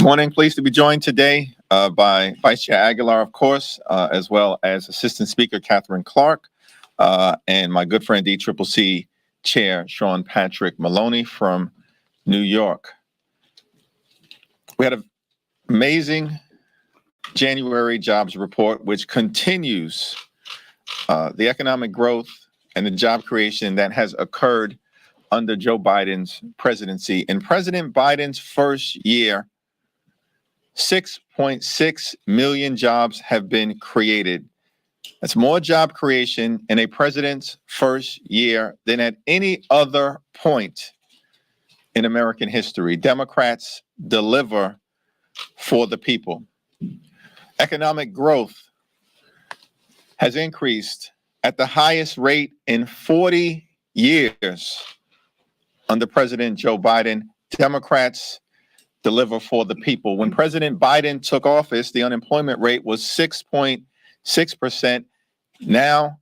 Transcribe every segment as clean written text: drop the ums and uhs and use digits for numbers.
Morning. Pleased to be joined today by Vice Chair Aguilar, of course, as well as Assistant Speaker Katherine Clark, and my good friend DCCC Chair Sean Patrick Maloney from New York. We had an amazing January jobs report, which continues the economic growth and the job creation that has occurred under Joe Biden's presidency. In President Biden's first year, 6.6 million jobs have been created. That's more job creation in a president's first year than at any other point in American history. Democrats deliver for the people. Economic growth has increased at the highest rate in 40 years under President Joe Biden. Democrats deliver for the people. When President Biden took office, the unemployment rate was 6.6%. Now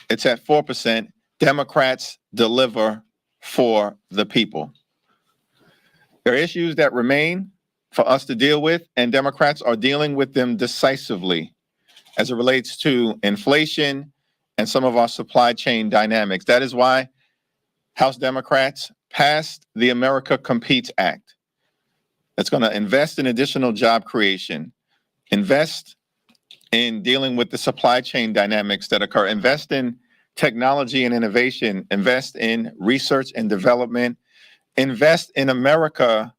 it's at 4%. Democrats deliver for the people. There are issues that remain for us to deal with, and Democrats are dealing with them decisively as it relates to inflation and some of our supply chain dynamics. That is why House Democrats passed the America Competes Act. That's going to invest in additional job creation, invest in dealing with the supply chain dynamics that occur, invest in technology and innovation, invest in research and development, invest in America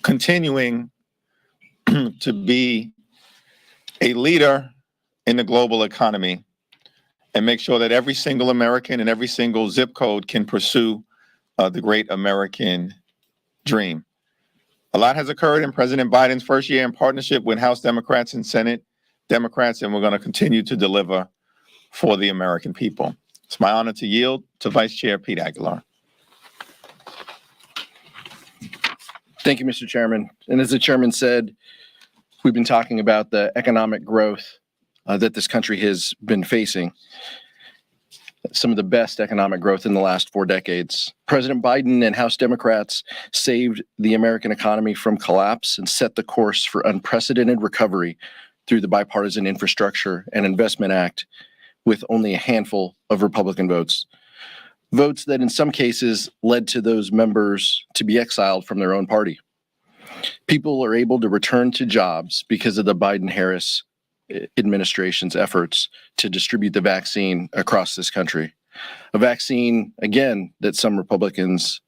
continuing to be a leader in the global economy, and make sure that every single American and every single zip code can pursue the great American dream. A lot has occurred in President Biden's first year in partnership with House Democrats and Senate Democrats, and we're going to continue to deliver for the American people. It's my honor to yield to Vice Chair Pete Aguilar. Thank you, Mr. Chairman. And as the chairman said, we've been talking about the economic growth that this country has been facing. Some of the best economic growth in the last 4 decades. President Biden and House Democrats saved the American economy from collapse and set the course for unprecedented recovery through the Bipartisan Infrastructure and Investment Act, with only a handful of Republican votes. Votes that in some cases led to those members to be exiled from their own party. People are able to return to jobs because of the Biden-Harris administration's efforts to distribute the vaccine across this country. A vaccine, again, that some Republicans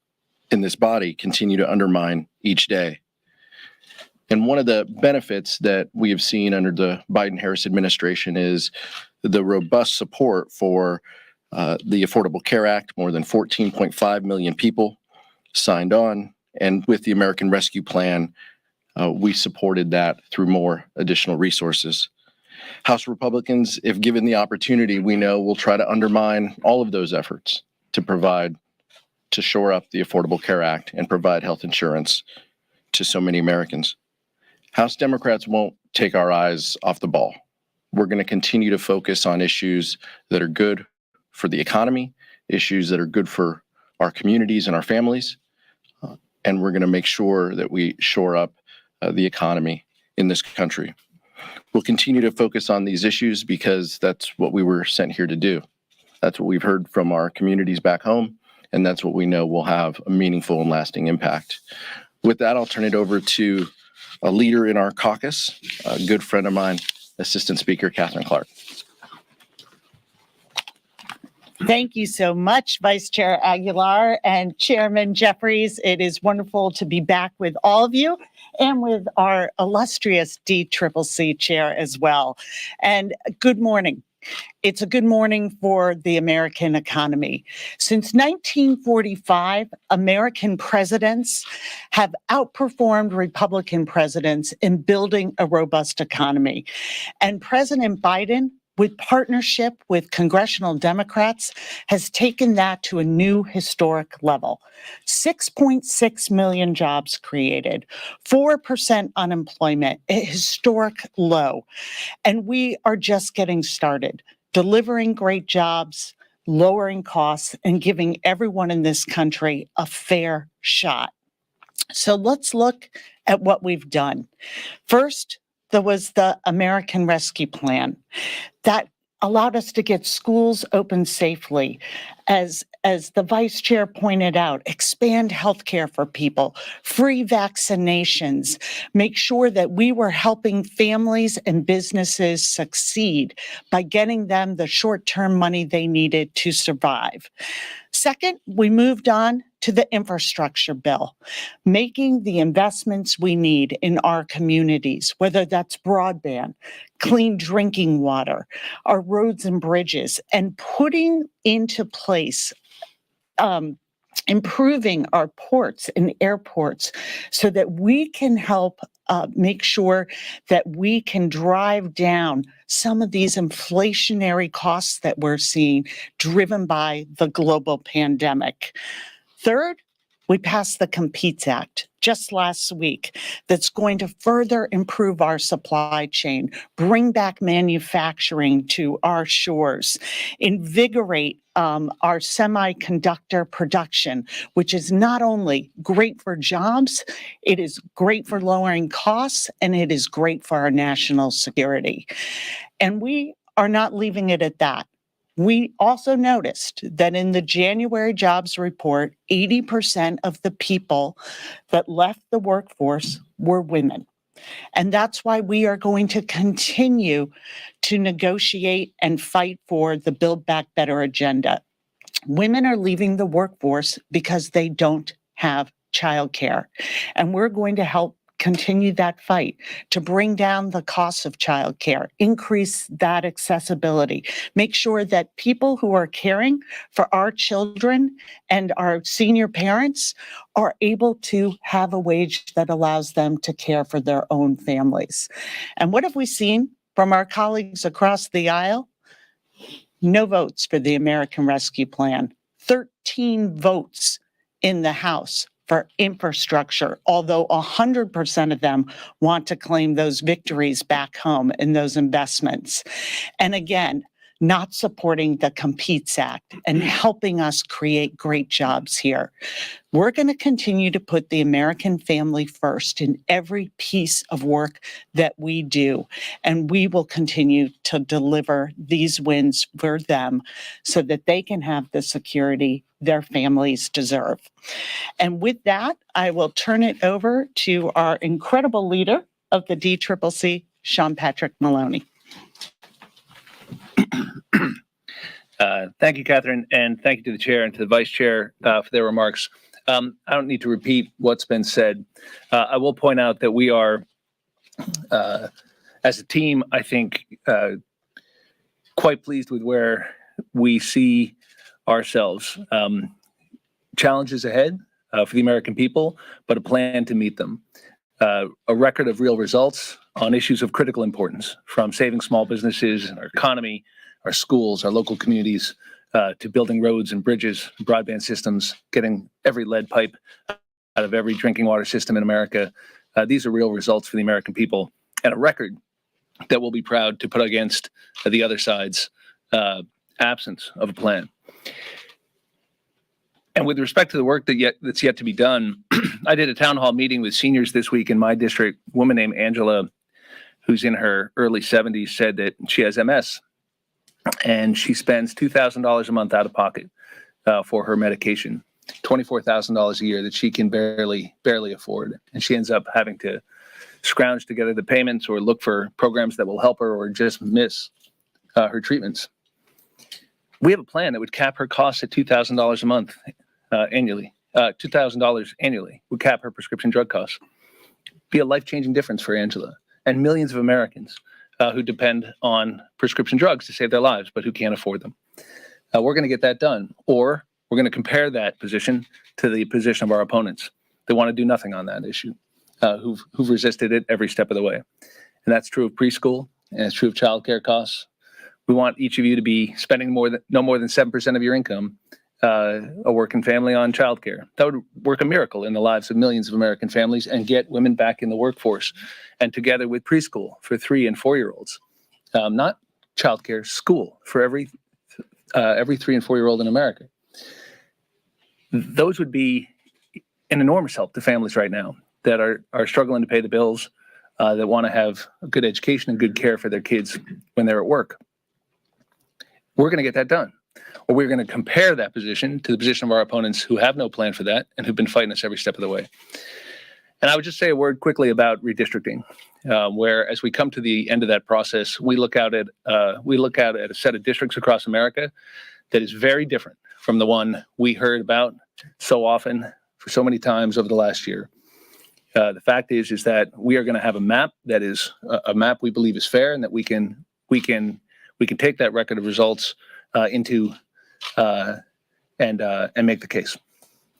in this body continue to undermine each day. And one of the benefits that we have seen under the Biden-Harris administration is the robust support for the Affordable Care Act. More than 14.5 million people signed on. And with the American Rescue Plan, we supported that through more additional resources. House Republicans, if given the opportunity, we know will try to undermine all of those efforts to shore up the Affordable Care Act and provide health insurance to so many Americans. House Democrats won't take our eyes off the ball. We're going to continue to focus on issues that are good for the economy, issues that are good for our communities and our families, and we're going to make sure that we shore up the economy in this country. We'll continue to focus on these issues because that's what we were sent here to do. That's what we've heard from our communities back home, and that's what we know will have a meaningful and lasting impact. With that, I'll turn it over to a leader in our caucus, a good friend of mine, Assistant Speaker Katherine Clark. Thank you so much, Vice Chair Aguilar and Chairman Jeffries. It is wonderful to be back with all of you and with our illustrious DCCC Chair as well. And good morning. It's a good morning for the American economy. Since 1945, American presidents have outperformed Republican presidents in building a robust economy. And President Biden, with partnership with congressional Democrats, has taken that to a new historic level. 6.6 million jobs created, 4% unemployment, a historic low. And we are just getting started, delivering great jobs, lowering costs, and giving everyone in this country a fair shot. So let's look at what we've done. First, there was the American Rescue Plan that allowed us to get schools open safely. As the vice chair pointed out, expand healthcare for people, free vaccinations, make sure that we were helping families and businesses succeed by getting them the short-term money they needed to survive. Second, we moved on to the infrastructure bill, making the investments we need in our communities, whether that's broadband, clean drinking water, our roads and bridges, and putting into place improving our ports and airports so that we can help make sure that we can drive down some of these inflationary costs that we're seeing driven by the global pandemic. Third, we passed the Competes Act just last week that's going to further improve our supply chain, bring back manufacturing to our shores, invigorate our semiconductor production, which is not only great for jobs, it is great for lowering costs, and it is great for our national security. And we are not leaving it at that. We also noticed that in the January jobs report, 80% of the people that left the workforce were women. And that's why we are going to continue to negotiate and fight for the Build Back Better agenda. Women are leaving the workforce because they don't have childcare. And we're going to help continue that fight to bring down the cost of childcare, increase that accessibility, make sure that people who are caring for our children and our senior parents are able to have a wage that allows them to care for their own families. And what have we seen from our colleagues across the aisle? No votes for the American Rescue Plan, 13 votes in the House for infrastructure, although 100% of them want to claim those victories back home in those investments. And again, not supporting the Competes Act and helping us create great jobs here. We're going to continue to put the American family first in every piece of work that we do. And we will continue to deliver these wins for them so that they can have the security their families deserve. And with that, I will turn it over to our incredible leader of the DCCC, Sean Patrick Maloney. Thank you, Katherine, and thank you to the chair and to the vice chair for their remarks. I don't need to repeat what's been said. I will point out that we are, as a team, I think, quite pleased with where we see ourselves. Challenges ahead for the American people, but a plan to meet them. A record of real results on issues of critical importance, from saving small businesses and our economy, our schools, our local communities, to building roads and bridges, broadband systems, getting every lead pipe out of every drinking water system in America. These are real results for the American people, and a record that we'll be proud to put against the other side's absence of a plan. And with respect to the work that's yet to be done, I did a town hall meeting with seniors this week in my district. A woman named Angela, who's in her early 70s, said that she has MS, and she spends $2,000 a month out of pocket for her medication, $24,000 a year that she can barely afford. And she ends up having to scrounge together the payments or look for programs that will help her or just miss her treatments. We have a plan that would cap her costs at $2,000 a month annually. $2,000 annually would cap her prescription drug costs. Be a life-changing difference for Angela and millions of Americans who depend on prescription drugs to save their lives, but who can't afford them. We're going to get that done, or we're going to compare that position to the position of our opponents. They want to do nothing on that issue, who've resisted it every step of the way. And that's true of preschool, and it's true of childcare costs. We want each of you to be spending no more than 7% of your income, a working family, on childcare. That would work a miracle in the lives of millions of American families and get women back in the workforce. And together with preschool for 3 and 4-year-olds, not childcare, school for every 3 and 4-year-old in America. Those would be an enormous help to families right now that are struggling to pay the bills, that want to have a good education and good care for their kids when they're at work. We're going to get that done. Or we're going to compare that position to the position of our opponents who have no plan for that and who've been fighting us every step of the way. And I would just say a word quickly about redistricting, where as we come to the end of that process, we look out at a set of districts across America that is very different from the one we heard about so often for so many times over the last year. The fact is that we are going to have a map that is a map we believe is fair, and that we can take that record of results into and make the case.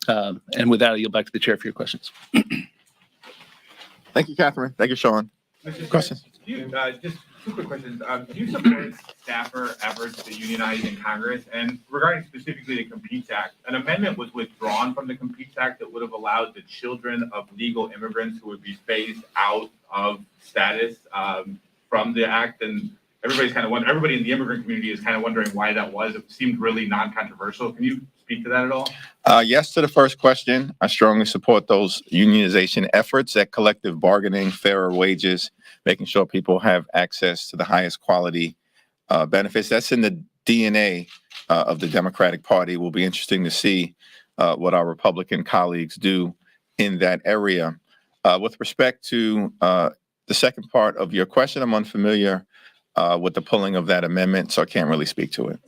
And with that, I'll yield back to the chair for your questions. Thank you, Katherine. Thank you, Sean. Question? Just two quick questions. Do you support staffer efforts to unionize in Congress? And regarding specifically the Competes Act, an amendment was withdrawn from the Competes Act that would have allowed the children of legal immigrants who would be phased out of status from the act. And everybody's kind of wondering, everybody in the immigrant community is kind of wondering why that was. It seemed really non-controversial. Can you speak to that at all? Yes to the first question. I strongly support those unionization efforts at collective bargaining, fairer wages, making sure people have access to the highest quality benefits. That's in the DNA of the Democratic Party. It will be interesting to see what our Republican colleagues do in that area. With respect to the second part of your question, I'm unfamiliar with the pulling of that amendment, so I can't really speak to it.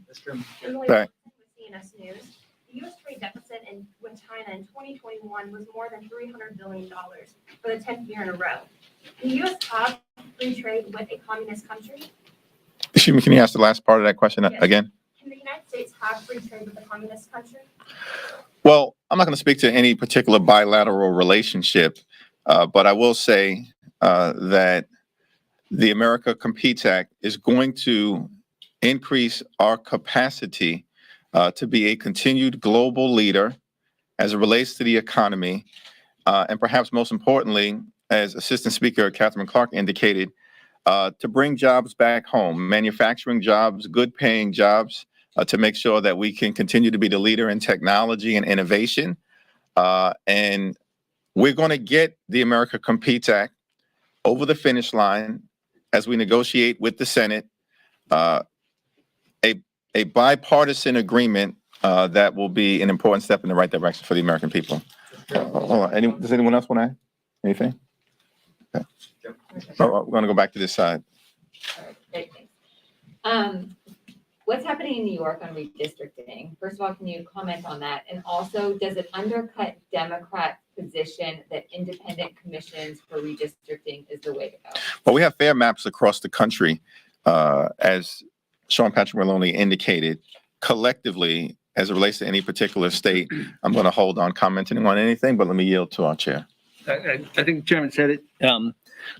That's true. Right. CNS News. The U.S. trade deficit with China in 2021 was more than $300 billion for the 10th year in a row. The U.S. have free trade with a communist country? Excuse me, can you ask the last part of that question again? Can the United States have free trade with a communist country? Well, I'm not going to speak to any particular bilateral relationship, but I will say that the America Competes Act is going to increase our capacity to be a continued global leader as it relates to the economy. And perhaps most importantly, as Assistant Speaker Katherine Clark indicated, to bring jobs back home, manufacturing jobs, good paying jobs, to make sure that we can continue to be the leader in technology and innovation. And we're going to get the America Competes Act over the finish line as we negotiate with the Senate, a bipartisan agreement that will be an important step in the right direction for the American people. Hold on. Does anyone else want to add anything? Okay. We're going to go back to this side. All right, great, thanks. What's happening in New York on redistricting? First of all, can you comment on that? And also, does it undercut Democrat position that independent commissions for redistricting is the way to go? Well, we have fair maps across the country, as Sean Patrick Maloney indicated. Collectively, as it relates to any particular state, I'm going to hold on commenting on anything, but let me yield to our chair. I think the chairman said it.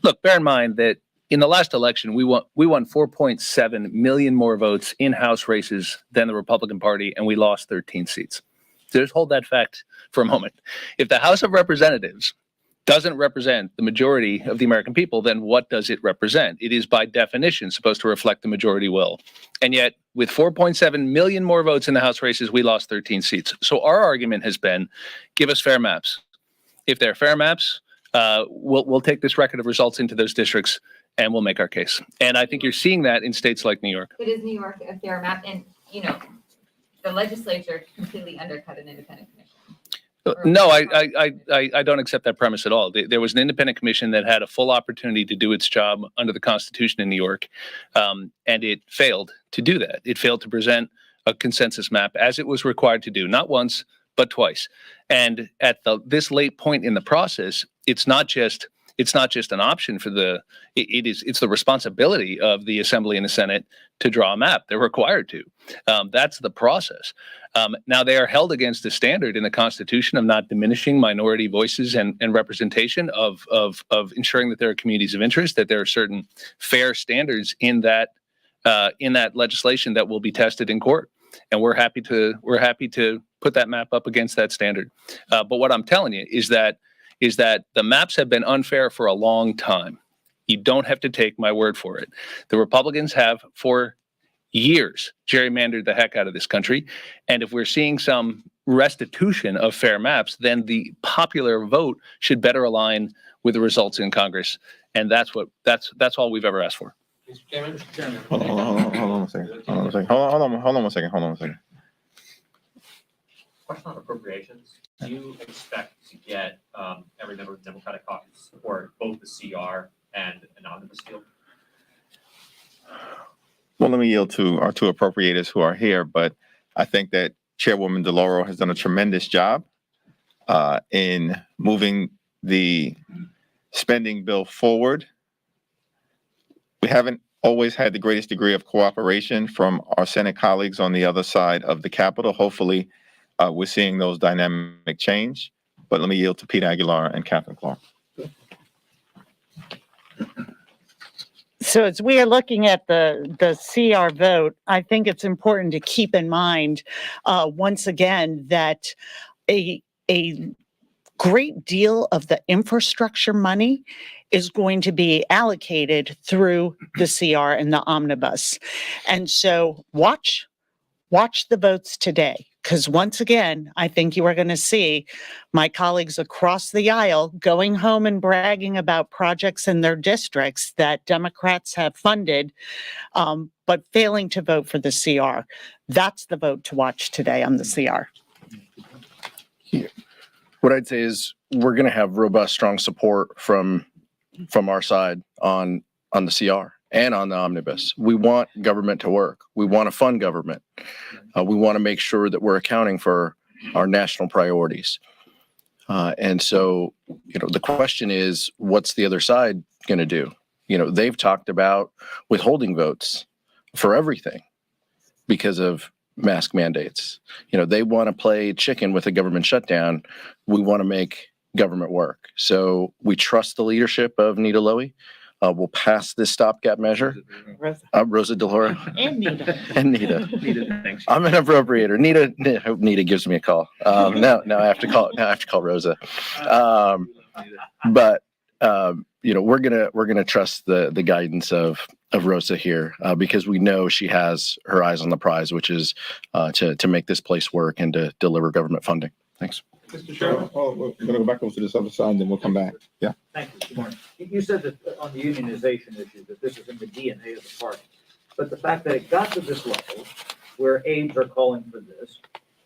Look, bear in mind that in the last election, we won 4.7 million more votes in House races than the Republican Party, and we lost 13 seats. So just hold that fact for a moment. If the House of Representatives doesn't represent the majority of the American people, then what does it represent? It is by definition supposed to reflect the majority will. And yet, with 4.7 million more votes in the House races, we lost 13 seats. So our argument has been, give us fair maps. If they're fair maps, we'll take this record of results into those districts and we'll make our case. And I think you're seeing that in states like New York. But is New York a fair map? And, you know, the legislature completely undercut an independent commission. No, I don't accept that premise at all. There was an independent commission that had a full opportunity to do its job under the Constitution in New York, and it failed to do that. It failed to present a consensus map as it was required to do, not once, but twice. And at this late point in the process, it's not just an option for it's the responsibility of the Assembly and the Senate to draw a map. They're required to. That's the process. Now they are held against a standard in the Constitution of not diminishing minority voices and representation, of ensuring that there are communities of interest, that there are certain fair standards in that legislation that will be tested in court. And we're happy to put that map up against that standard. But what I'm telling you is that the maps have been unfair for a long time. You don't have to take my word for it. The Republicans have for years gerrymandered the heck out of this country. And if we're seeing some restitution of fair maps, then the popular vote should better align with the results in Congress. And that's all we've ever asked for. Mr. Chairman. Hold on a second. Hold on a second. Question on appropriations. Do you expect to get every member of the Democratic caucus to support both the CR and an omnibus deal? Well, let me yield to our two appropriators who are here, but I think that Chairwoman DeLauro has done a tremendous job in moving the spending bill forward. We haven't always had the greatest degree of cooperation from our Senate colleagues on the other side of the Capitol. Hopefully, we're seeing those dynamic change. But let me yield to Pete Aguilar and Katherine Clark. So as we are looking at the CR vote, I think it's important to keep in mind, once again, that a great deal of the infrastructure money is going to be allocated through the CR and the omnibus. And so watch the votes today, because once again, I think you are going to see my colleagues across the aisle going home and bragging about projects in their districts that Democrats have funded, but failing to vote for the CR. That's the vote to watch today on the CR. What I'd say is we're going to have robust, strong support from our side on the CR and on the omnibus. We want government to work. We want to fund government. We want to make sure that we're accounting for our national priorities. And so, the question is, what's the other side going to do? They've talked about withholding votes for everything because of mask mandates. They want to play chicken with a government shutdown. We want to make government work. So we trust the leadership of Nita Lowey. We'll pass this stopgap measure. Rosa DeLauro. And Nita. And Nita. Nita, thanks. I'm an appropriator. Nita, I hope Nita gives me a call. Now I have to call Rosa. But we're gonna trust the guidance of Rosa here because we know she has her eyes on the prize, which is to make this place work and to deliver government funding. Thanks. Mr. Chairman. We're going to go back over to this other side and then we'll come back. Yeah. Thank you. Good morning. You said that on the unionization issue, that this is in the DNA of the party. But the fact that it got to this level, where aides are calling for this,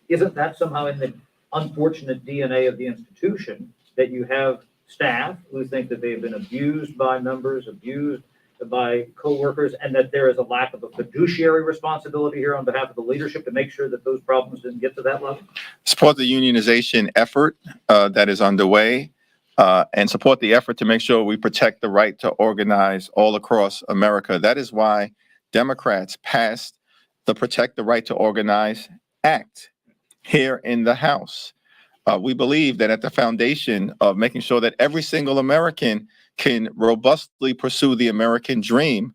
isn't that somehow in the unfortunate DNA of the institution that you have staff who think that they've been abused by members, abused by coworkers, and that there is a lack of a fiduciary responsibility here on behalf of the leadership to make sure that those problems didn't get to that level? Support the unionization effort that is underway and support the effort to make sure we protect the right to organize all across America. That is why Democrats passed the Protect the Right to Organize Act here in the House. We believe that at the foundation of making sure that every single American can robustly pursue the American dream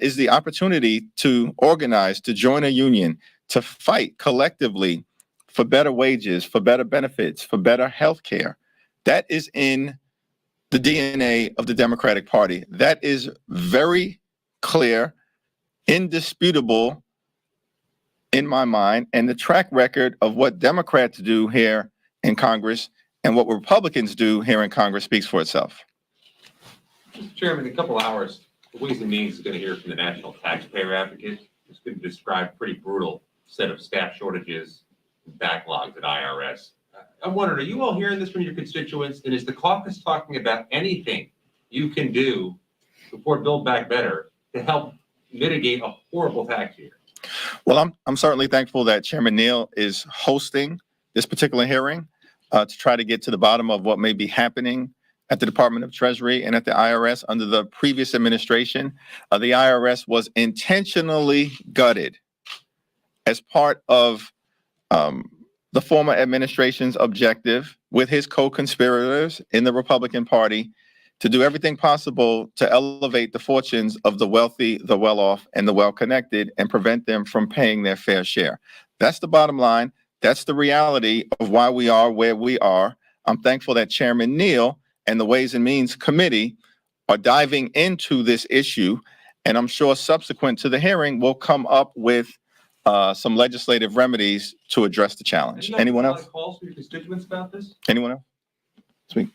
is the opportunity to organize, to join a union, to fight collectively for better wages, for better benefits, for better health care. That is in the DNA of the Democratic Party. That is very clear, indisputable in my mind, and the track record of what Democrats do here in Congress and what Republicans do here in Congress speaks for itself. Mr. Chairman, in a couple hours, the Ways and Means is going to hear from the National Taxpayer Advocate. It's going to describe a pretty brutal set of staff shortages and backlogs at IRS. I'm wondering, are you all hearing this from your constituents? And is the caucus talking about anything you can do before Build Back Better to help mitigate a horrible tax year? Well, I'm certainly thankful that Chairman Neal is hosting this particular hearing to try to get to the bottom of what may be happening at the Department of Treasury and at the IRS under the previous administration. The IRS was intentionally gutted as part of the former administration's objective with his co-conspirators in the Republican Party to do everything possible to elevate the fortunes of the wealthy, the well-off, and the well-connected and prevent them from paying their fair share. That's the bottom line. That's the reality of why we are where we are. I'm thankful that Chairman Neal and the Ways and Means Committee are diving into this issue. And I'm sure subsequent to the hearing, we'll come up with some legislative remedies to address the challenge. Anyone else? Calls from your constituents about this? Anyone else? Speak.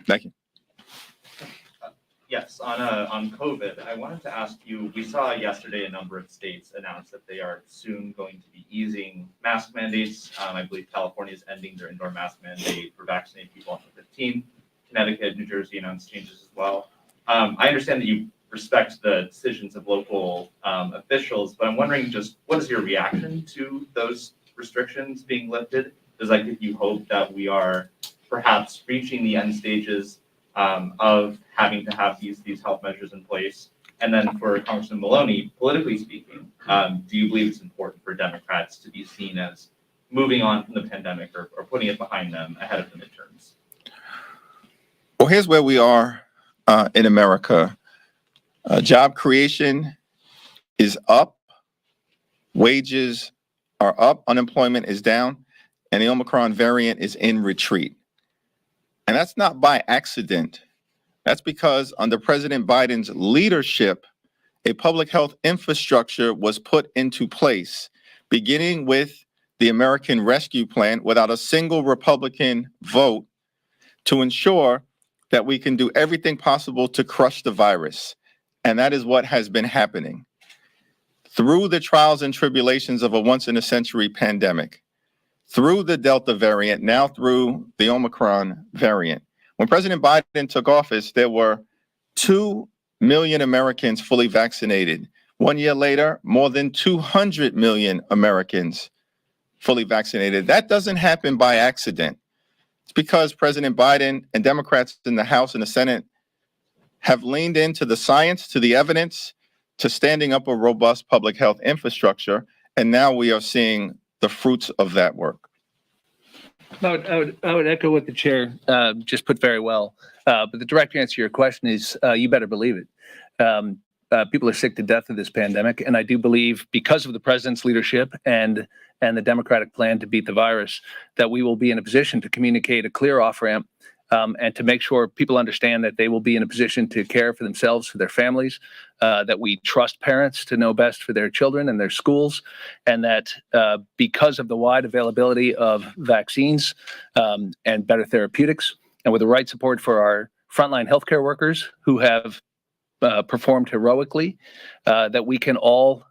Thank you. Yes, on COVID, I wanted to ask you, we saw yesterday a number of states announce that they are soon going to be easing mask mandates. I believe California is ending their indoor mask mandate for vaccinated people on the 15th. Connecticut, New Jersey announced changes as well. I understand that you respect the decisions of local officials, but I'm wondering just what is your reaction to those restrictions being lifted? Does that give you hope that we are perhaps reaching the end stages of having to have these health measures in place? And then for Congressman Maloney, politically speaking, do you believe it's important for Democrats to be seen as moving on from the pandemic or putting it behind them ahead of the midterms? Well, here's where we are in America. Job creation is up, wages are up, unemployment is down, and the Omicron variant is in retreat. And that's not by accident. That's because under President Biden's leadership, a public health infrastructure was put into place, beginning with the American Rescue Plan without a single Republican vote, to ensure that we can do everything possible to crush the virus. And that is what has been happening. Through the trials and tribulations of a once-in-a-century pandemic, through the Delta variant, now through the Omicron variant. When President Biden took office, there were 2 million Americans fully vaccinated. 1 year later, more than 200 million Americans fully vaccinated. That doesn't happen by accident. It's because President Biden and Democrats in the House and the Senate have leaned into the science, to the evidence, to standing up a robust public health infrastructure. And now we are seeing the fruits of that work. I would echo what the chair just put very well. But the direct answer to your question is you better believe it. People are sick to death of this pandemic. And I do believe, because of the president's leadership and the Democratic plan to beat the virus, that we will be in a position to communicate a clear off-ramp and to make sure people understand that they will be in a position to care for themselves, for their families, that we trust parents to know best for their children and their schools, and that because of the wide availability of vaccines and better therapeutics, and with the right support for our frontline healthcare workers who have performed heroically, that we can all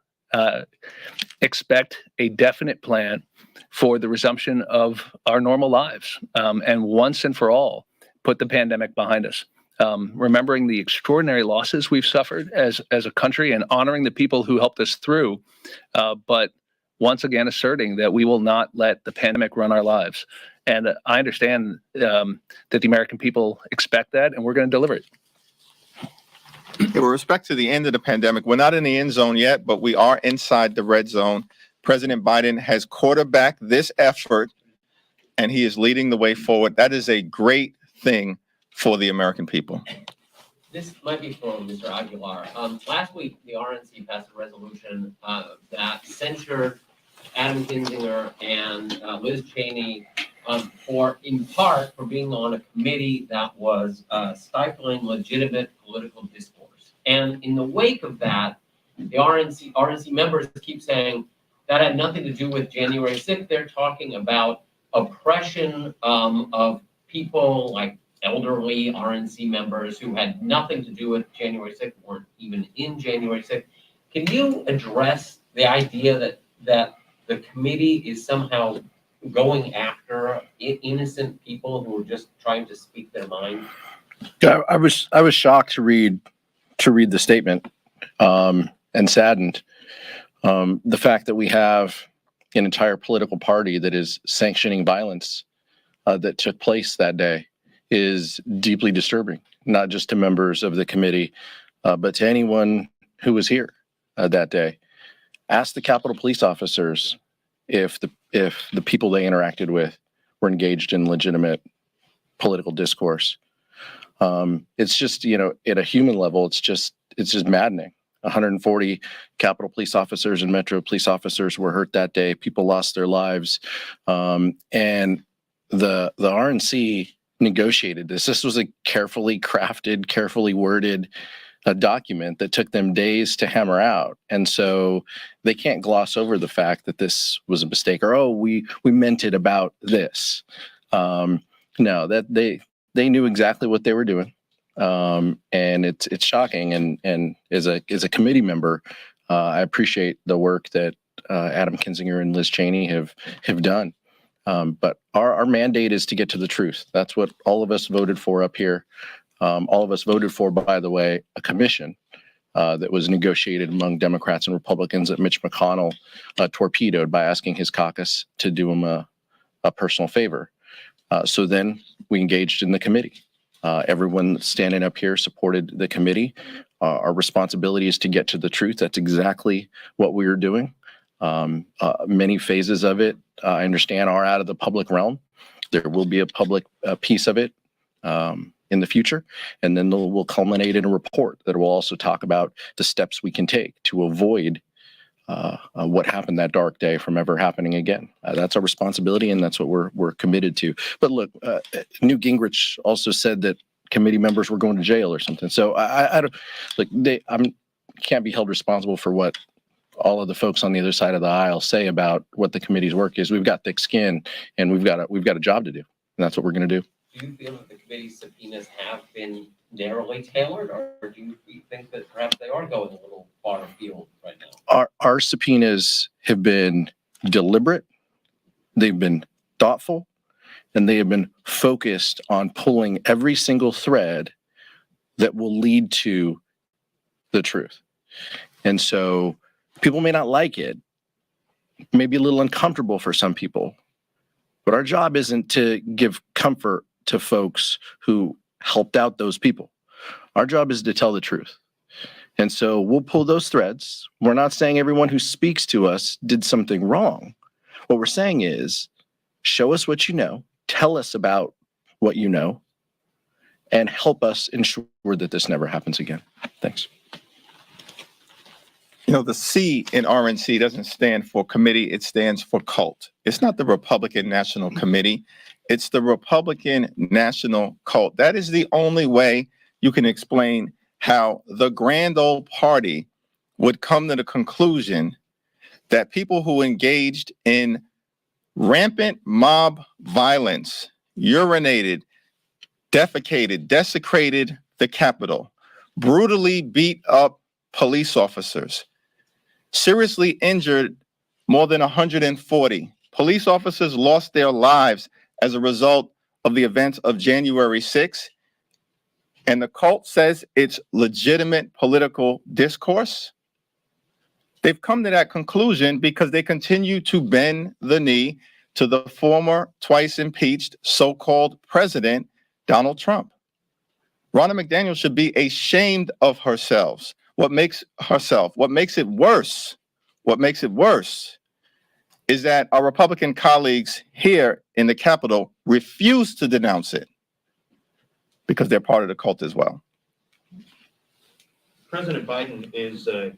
expect a definite plan for the resumption of our normal lives, and once and for all, put the pandemic behind us. Remembering the extraordinary losses we've suffered as a country and honoring the people who helped us through, but once again asserting that we will not let the pandemic run our lives. And I understand that the American people expect that, and we're going to deliver it. With respect to the end of the pandemic, we're not in the end zone yet, but we are inside the red zone. President Biden has quarterbacked this effort, and he is leading the way forward. That is a great thing for the American people. This might be for Mr. Aguilar. Last week, the RNC passed a resolution that censured Adam Kinzinger and Liz Cheney in part for being on a committee that was stifling legitimate political discourse. And in the wake of that, the RNC members keep saying that had nothing to do with January 6th. They're talking about oppression of people like elderly RNC members who had nothing to do with January 6th, weren't even in January 6th. Can you address the idea that the committee is somehow going after innocent people who are just trying to speak their mind? Yeah, I was shocked to read the statement and saddened. The fact that we have an entire political party that is sanctioning violence that took place that day is deeply disturbing, not just to members of the committee, but to anyone who was here that day. Ask the Capitol Police officers if the people they interacted with were engaged in legitimate political discourse. It's just, at a human level, it's just maddening. 140 Capitol Police officers and Metro Police officers were hurt that day. People lost their lives. And the RNC negotiated this. This was a carefully crafted, carefully worded a document that took them days to hammer out. And so they can't gloss over the fact that this was a mistake or, oh, we meant it about this. No, that they knew exactly what they were doing. And it's shocking. And as a committee member, I appreciate the work that Adam Kinzinger and Liz Cheney have done. But our mandate is to get to the truth. That's what all of us voted for up here. All of us voted for, by the way, a commission that was negotiated among Democrats and Republicans that Mitch McConnell torpedoed by asking his caucus to do him a personal favor. So then we engaged in the committee. Everyone standing up here supported the committee. Our responsibility is to get to the truth. That's exactly what we were doing. Many phases of it, I understand, are out of the public realm. There will be a public piece of it in the future, and then we'll culminate in a report that will also talk about the steps we can take to avoid what happened that dark day from ever happening again. That's our responsibility, and that's what we're committed to. But look, Newt Gingrich also said that committee members were going to jail or something. So I don't like can't be held responsible for what all of the folks on the other side of the aisle say about what the committee's work is. We've got thick skin, and we've got a job to do, and that's what we're going to do. Do you feel that the committee's subpoenas have been narrowly tailored, or do you think that perhaps they are going a little far afield right now? Our subpoenas have been deliberate, they've been thoughtful, and they have been focused on pulling every single thread that will lead to the truth. And so people may not like it, may be a little uncomfortable for some people, but our job isn't to give comfort to folks who helped out those people. Our job is to tell the truth. And so we'll pull those threads. We're not saying everyone who speaks to us did something wrong. What we're saying is, show us what you know, tell us about what you know, and help us ensure that this never happens again. Thanks. You know, the C in RNC doesn't stand for committee, it stands for cult. It's not the Republican National Committee, it's the Republican National Cult. That is the only way you can explain how the grand old party would come to the conclusion that people who engaged in rampant mob violence, urinated, defecated, desecrated the Capitol, brutally beat up police officers, seriously injured more than 140. Police officers lost their lives as a result of the events of January 6th. And the cult says it's legitimate political discourse. They've come to that conclusion because they continue to bend the knee to the former twice impeached so-called president, Donald Trump. Ronna McDaniel should be ashamed of herself. What makes it worse is that our Republican colleagues here in the Capitol refuse to denounce it because they're part of the cult as well. President Biden is a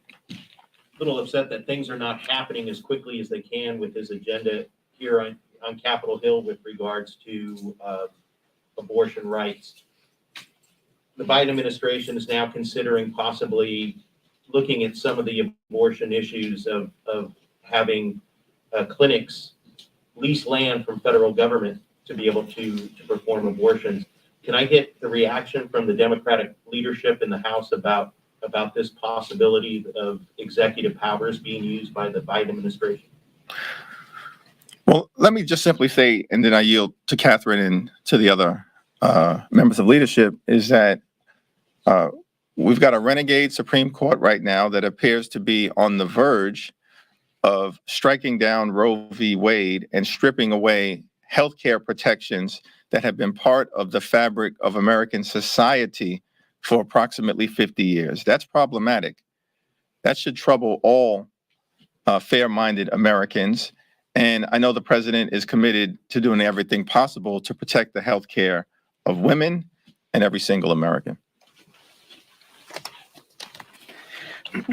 little upset that things are not happening as quickly as they can with his agenda here on Capitol Hill with regards to abortion rights. The Biden administration is now considering possibly looking at some of the abortion issues of having clinics lease land from federal government to be able to perform abortions. Can I get the reaction from the Democratic leadership in the House about this possibility of executive powers being used by the Biden administration? Well, let me just simply say, and then I yield to Katherine and to the other members of leadership, is that we've got a renegade Supreme Court right now that appears to be on the verge of striking down Roe v. Wade and stripping away healthcare protections that have been part of the fabric of American society for approximately 50 years. That's problematic. That should trouble all fair-minded Americans. And I know the president is committed to doing everything possible to protect the healthcare of women and every single American.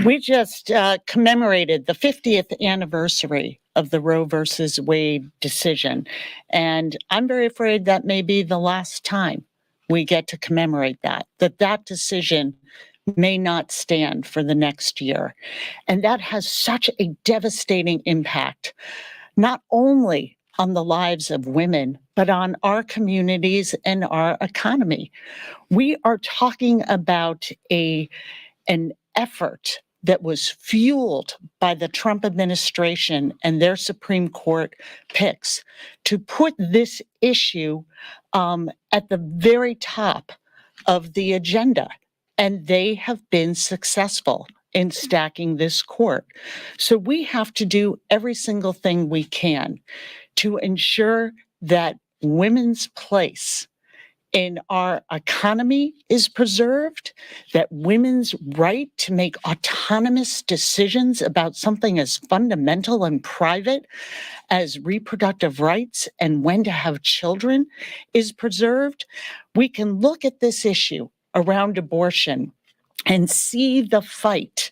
We just commemorated the 50th anniversary of the Roe versus Wade decision. And I'm very afraid that may be the last time we get to commemorate that decision may not stand for the next year. And that has such a devastating impact, not only on the lives of women, but on our communities and our economy. We are talking about an effort that was fueled by the Trump administration and their Supreme Court picks to put this issue at the very top of the agenda. And they have been successful in stacking this court. So we have to do every single thing we can to ensure that women's place in our economy is preserved, that women's right to make autonomous decisions about something as fundamental and private as reproductive rights and when to have children is preserved. We can look at this issue around abortion and see the fight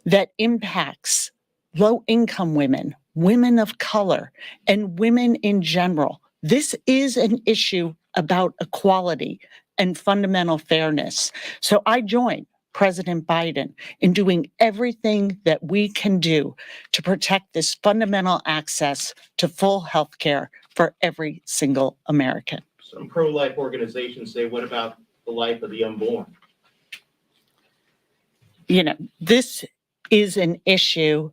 that impacts low-income women, women of color, and women in general. This is an issue about equality and fundamental fairness. So I join President Biden in doing everything that we can do to protect this fundamental access to full health care for every single American. Some pro-life organizations say, what about the life of the unborn? You know, this is an issue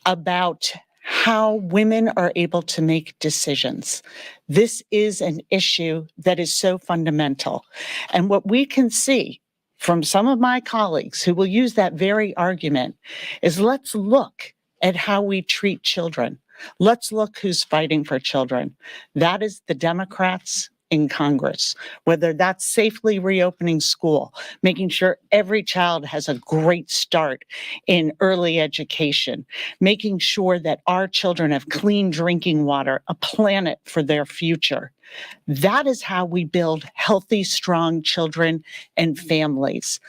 about how women are able to make decisions. This is an issue that is so fundamental. And what we can see from some of my colleagues who will use that very argument is, let's look at how we treat children. Let's look who's fighting for children. That is the Democrats in Congress, whether that's safely reopening school, making sure every child has a great start in early education, making sure that our children have clean drinking water, a planet for their future. That is how we build healthy, strong children and families.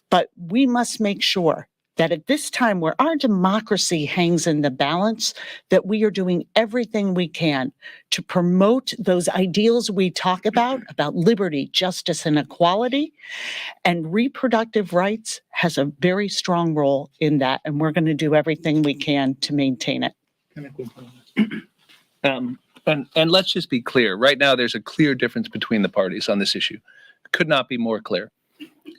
But we must make sure that at this time where our democracy hangs in the balance, that we are doing everything we can to promote those ideals we talk about liberty, justice, and equality. And reproductive rights has a very strong role in that, and we're going to do everything we can to maintain it. And let's just be clear. Right now, there's a clear difference between the parties on this issue. Could not be more clear.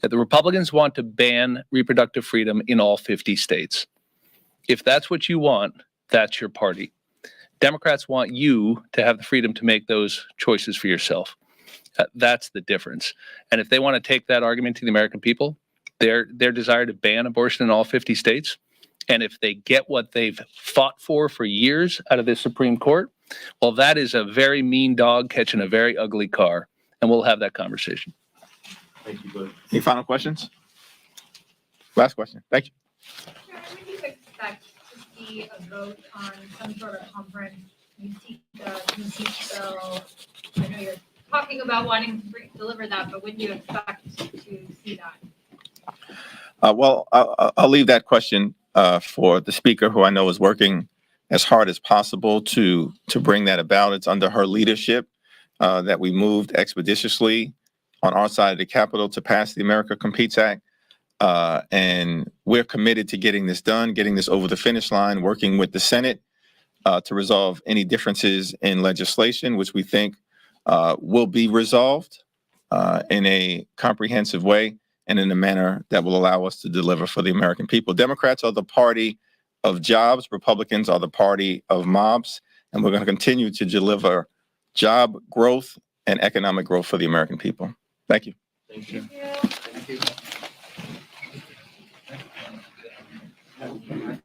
That the Republicans want to ban reproductive freedom in all 50 states. If that's what you want, that's your party. Democrats want you to have the freedom to make those choices for yourself. That's the difference. And if they want to take that argument to the American people, their desire to ban abortion in all 50 states, and if they get what they've fought for years out of the Supreme Court, well, that is a very mean dog catching a very ugly car, and we'll have that conversation. Thank you, Bud. Any final questions? Last question. Thank you. When do you expect to see a vote on some sort of conference? You see the bill. I know you're talking about wanting to deliver that, but when do you expect to see that? Well, I'll leave that question for the speaker, who I know is working as hard as possible to bring that about. It's under her leadership that we moved expeditiously on our side of the Capitol to pass the America Competes Act. And we're committed to getting this done, getting this over the finish line, working with the Senate to resolve any differences in legislation, which we think will be resolved in a comprehensive way and in a manner that will allow us to deliver for the American people. Democrats are the party of jobs. Republicans are the party of mobs. And we're going to continue to deliver job growth and economic growth for the American people. Thank you. Thank you. Thank you. Thank you.